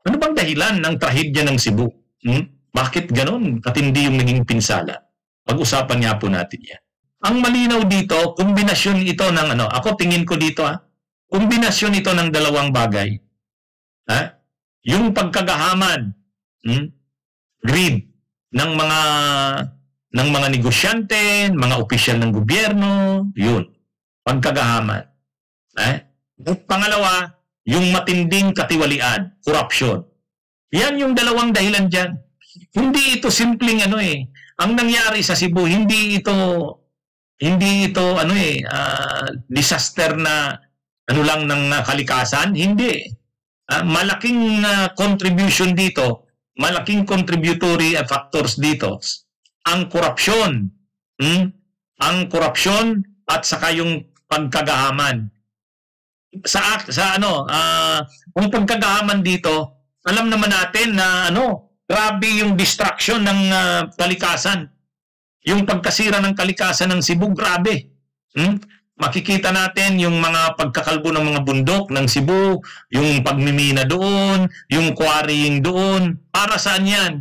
Ano bang dahilan ng trahedya ng Cebu? Bakit ganon? Katindi yung naging pinsala. Pag-usapan nga po natin yan. Ang malinaw dito, kombinasyon ito ng ako tingin ko dito kombinasyon ito ng dalawang bagay. Yung pagkagahaman, greed ng mga negosyante, mga opisyal ng gobyerno, yun. Pagkagahaman. At pangalawa, yung matinding katiwalian, corruption. Yan yung dalawang dahilan dyan. Hindi ito simpleng Ang nangyari sa Cebu, hindi ito disaster na lang ng kalikasan, hindi. Malaking contribution dito, malaking contributory factors dito. Ang korupsyon, at saka yung pagkagahaman. Kung pagkagahaman dito, alam naman natin na grabe yung destruction ng kalikasan. Yung pagkasira ng kalikasan ng Cebu, grabe. Makikita natin yung mga pagkakalbo ng mga bundok ng Cebu, yung pagmimina doon, yung quarrying doon. Para saan yan?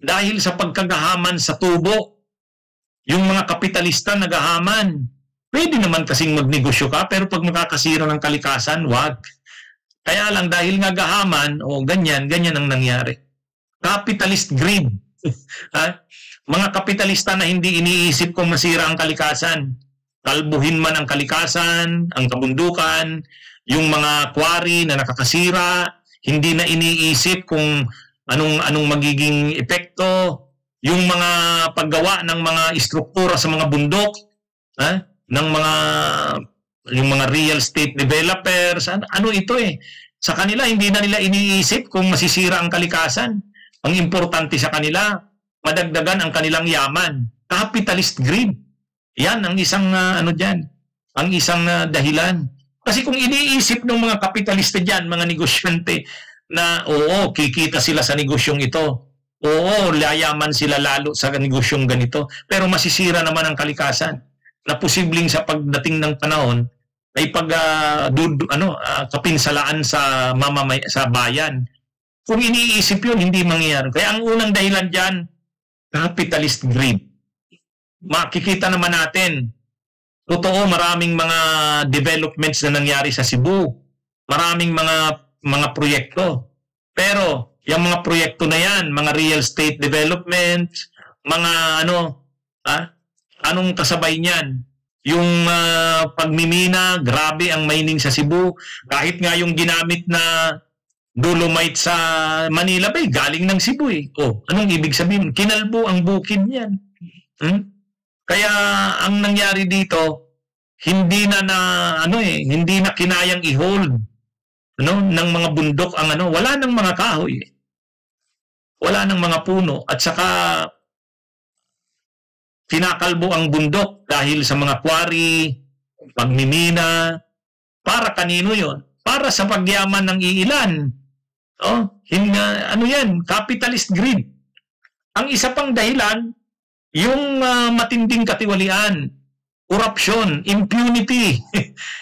Dahil sa pagkagahaman sa tubo. Yung mga kapitalista nagahaman. Pwede naman kasing magnegosyo ka, pero pag makakasira ng kalikasan, wag. Kaya lang dahil nga gahaman, ganyan ang nangyari. Capitalist greed. Mga kapitalista na hindi iniisip kung masira ang kalikasan. Kalbuhin man ang kalikasan, ang kabundukan, yung mga quarry na nakakasira, hindi na iniisip kung anong magiging epekto, yung mga paggawa ng mga istruktura sa mga bundok, ng yung mga real estate developers, ito sa kanila hindi na nila iniisip kung masisira ang kalikasan. Ang importante sa kanila, madagdagan ang kanilang yaman. Capitalist greed. Yan ang isang ang isang dahilan. Kasi kung iniisip ng mga kapitalista diyan, mga negosyante na kikita sila sa negosyong ito. Layaman sila lalo sa negosyong ganito, pero masisira naman ang kalikasan. Na posibleng sa pagdating ng panahon ay kapinsalaan sa bayan. Kung iniisip yun, hindi mangyayari. Kaya ang unang dahilan dyan, capitalist greed. Makikita naman natin, totoo maraming mga developments na nangyari sa Cebu. Maraming mga proyekto. Pero, yung mga proyekto na yan, mga real estate development, mga anong kasabay niyan? Yung pagmimina, grabe ang mining sa Cebu. Kahit nga yung ginamit na dolomite sa Manila galing ng Cebu anong ibig sabihin? Kinalbo ang bukid niyan. Kaya ang nangyari dito, hindi na kinayang i-hold ng mga bundok ang wala nang mga kahoy. Wala nang mga puno at saka kinakalbo ang bundok dahil sa mga quarry, pagmimina. Para kanino yon? Para sa pagyaman ng iilan. Capitalist greed. Ang isa pang dahilan, yung matinding katiwalian, corruption, impunity.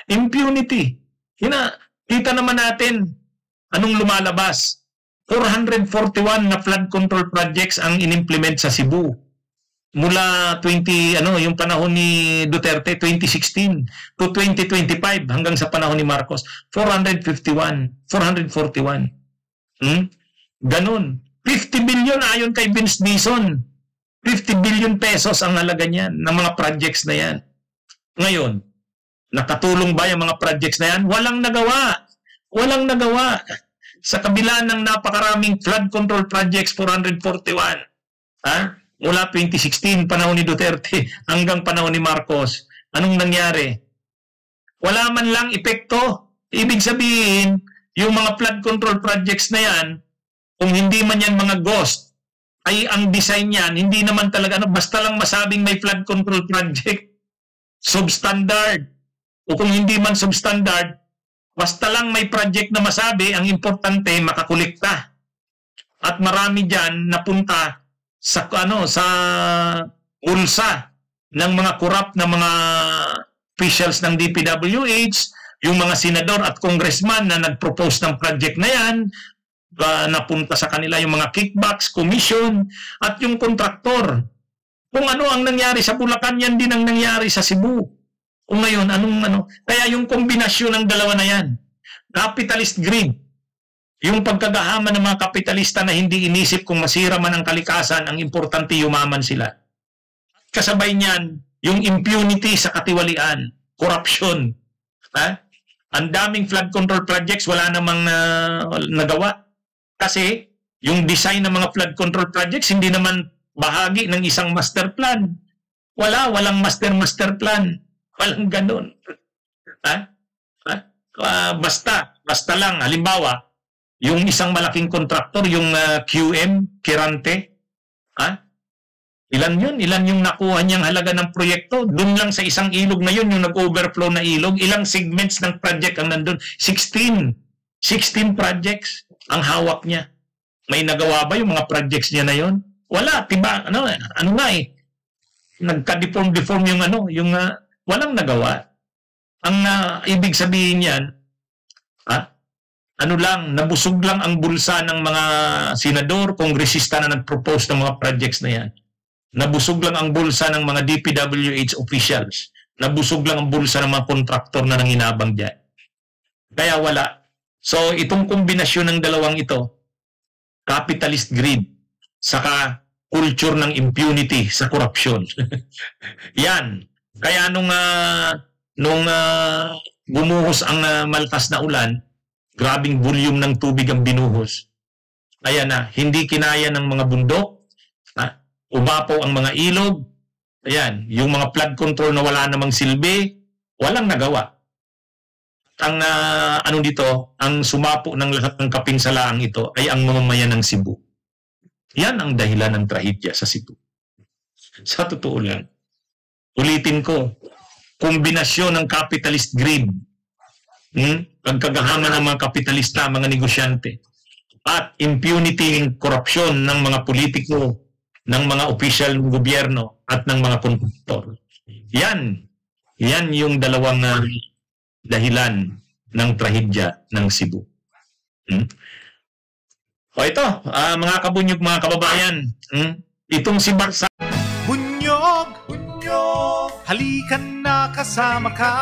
Impunity. Kita naman natin anong lumalabas. 441 na flood control projects ang inimplement sa Cebu. Mula yung panahon ni Duterte, 2016 to 2025 hanggang sa panahon ni Marcos, 441. Ganon. 50 billion ayon kay Vince Dizon. 50 billion pesos ang halaga niyan ng mga projects na yan. Ngayon, nakatulong ba yung mga projects na yan? Walang nagawa. Walang nagawa. Sa kabila ng napakaraming flood control projects, 441. Mula 2016, panahon ni Duterte, hanggang panahon ni Marcos. Anong nangyari? Wala man lang epekto. Ibig sabihin, yung mga flood control projects na yan, kung hindi man yan mga ghost, ay ang design yan, hindi naman talaga, basta lang masabing may flood control project, substandard. O kung hindi man substandard, basta lang may project na masabi, ang importante, makakolekta. At marami dyan napunta sa bulsa ng mga corrupt na mga officials ng DPWH, yung mga senador at congressman na nag-propose ng project na yan, napunta sa kanila yung mga kickbacks, commission, at yung kontraktor. Kung ano ang nangyari sa Bulacan, yan din ang nangyari sa Cebu. Kung ngayon, kaya yung kombinasyon ng dalawa na yan, capitalist greed, yung pagkagahama ng mga kapitalista na hindi inisip kung masira man ang kalikasan, ang importante yumaman sila. Kasabay niyan, yung impunity sa katiwalian, corruption. Ang daming flood control projects, wala namang nagawa. Kasi yung design ng mga flood control projects, hindi naman bahagi ng isang master plan. Walang master plan. Walang ganun. Basta lang, halimbawa, yung isang malaking kontraktor, yung QM, Kirante, ilan yung nakuha niyang halaga ng proyekto? Doon lang sa isang ilog na yun, yung nag-overflow na ilog, ilang segments ng project ang nandun? 16 projects ang hawak niya. May nagawa ba yung mga projects niya na yun? Wala, tiba, nagka-deform yung walang nagawa. Ang ibig sabihin niyan, nabusog lang ang bulsa ng mga senador, kongresista na nag-propose ng mga projects na yan. Nabusog lang ang bulsa ng mga DPWH officials. Nabusog lang ang bulsa ng mga kontraktor na nanginabang dyan. Kaya wala. So, itong kombinasyon ng dalawang ito, capitalist greed, saka culture ng impunity sa corruption. Yan. Kaya nung bumuhos ang malakas na ulan, grabing volume ng tubig ang binuhos. Ayan na, hindi kinaya ng mga bundok, umapaw ang mga ilog, ayan, yung mga flood control na wala namang silbi, walang nagawa. Ang ang sumapo ng lahat ng kapinsalaang ito ay ang mamamayan ng Cebu. Yan ang dahilan ng trahedya sa Cebu. Sa totoo lang. Ulitin ko, kombinasyon ng capitalist greed, pagkagahama ng mga kapitalista, mga negosyante, at impunity and korupsyon ng mga politiko, ng mga opisyal ng gobyerno, at ng mga kontraktor. Yan yung dalawang dahilan ng trahedya ng Cebu. O ito, mga kabunyog, mga kababayan, itong si Barsa. Bunyog, halikan na kasama ka.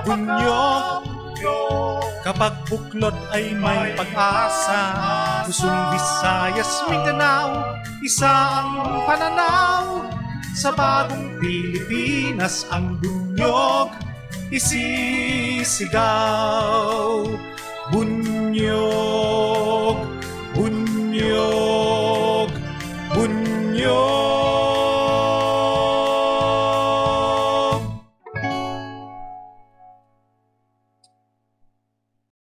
Bunyog, kapag buklod ay may pag-asa. Luzon, Visayas, Mindanao, isa ang pananaw. Sa bagong Pilipinas ang bunyog isisigaw. Bunyog, bunyog, bunyog.